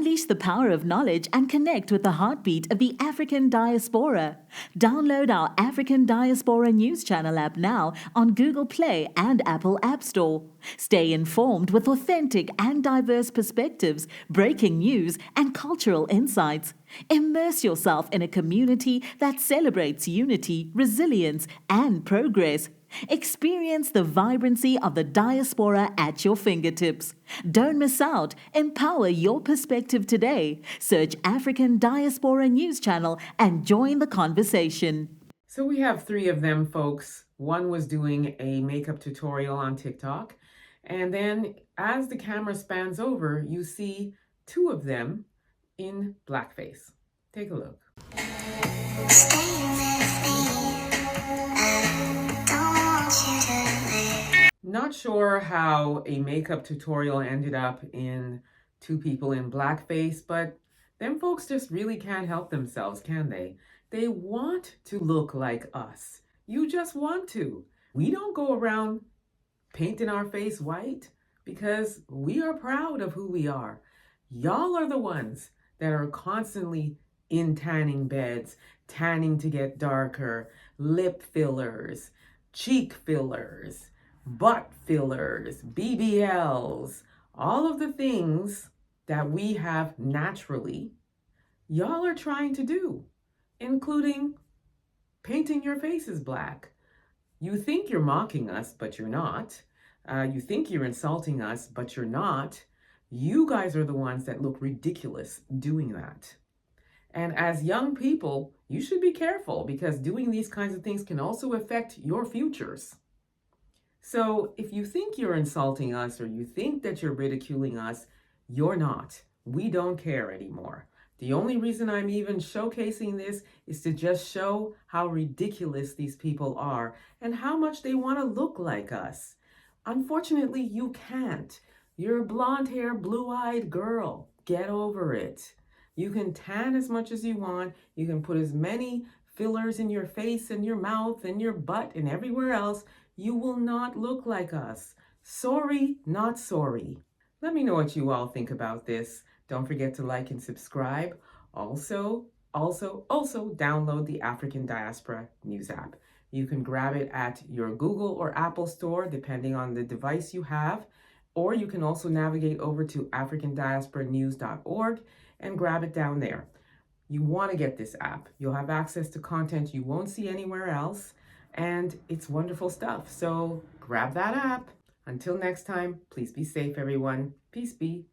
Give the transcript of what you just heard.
Unleash the power of knowledge and connect with the heartbeat of the African diaspora. Download our African Diaspora News Channel app now on Google Play and Apple App Store. Stay informed with authentic and diverse perspectives, breaking news, and cultural insights. Immerse yourself in a community that celebrates unity, resilience, and progress. Experience the vibrancy of the diaspora at your fingertips. Don't miss out. Empower your perspective today. Search African Diaspora News Channel and join the conversation. So we have three of them, folks. One was doing a makeup tutorial on TikTok. And then as the camera spans over, you see two of them in blackface. Take a look. Not sure how a makeup tutorial ended up in two people in blackface, but them folks just really can't help themselves, can they? They want to look like us. You just want to. We don't go around painting our face white because we are proud of who we are. Y'all are the ones that are constantly in tanning beds, tanning to get darker, lip fillers, cheek fillers, butt fillers, BBLs, all of the things that we have naturally, y'all are trying to do, including painting your faces black. You think you're mocking us, but you're not. You think you're insulting us, but you're not. You guys are the ones that look ridiculous doing that. And as young people, you should be careful because doing these kinds of things can also affect your futures. So if you think you're insulting us or you think that you're ridiculing us, you're not. We don't care anymore. The only reason I'm even showcasing this is to just show how ridiculous these people are and how much they want to look like us. Unfortunately, you can't. You're a blonde-haired, blue-eyed girl. Get over it. You can tan as much as you want. You can put as many fillers in your face and your mouth and your butt and everywhere else. You will not look like us. Sorry, not sorry. Let me know what you all think about this. Don't forget to like and subscribe. Also download the African Diaspora News app. You can grab it at your Google or Apple store, depending on the device you have. Or you can also navigate over to africandiasporanews.org and grab it down there. You want to get this app. You'll have access to content you won't see anywhere else. And it's wonderful stuff. So grab that app. Until next time, please be safe, everyone. Peace be.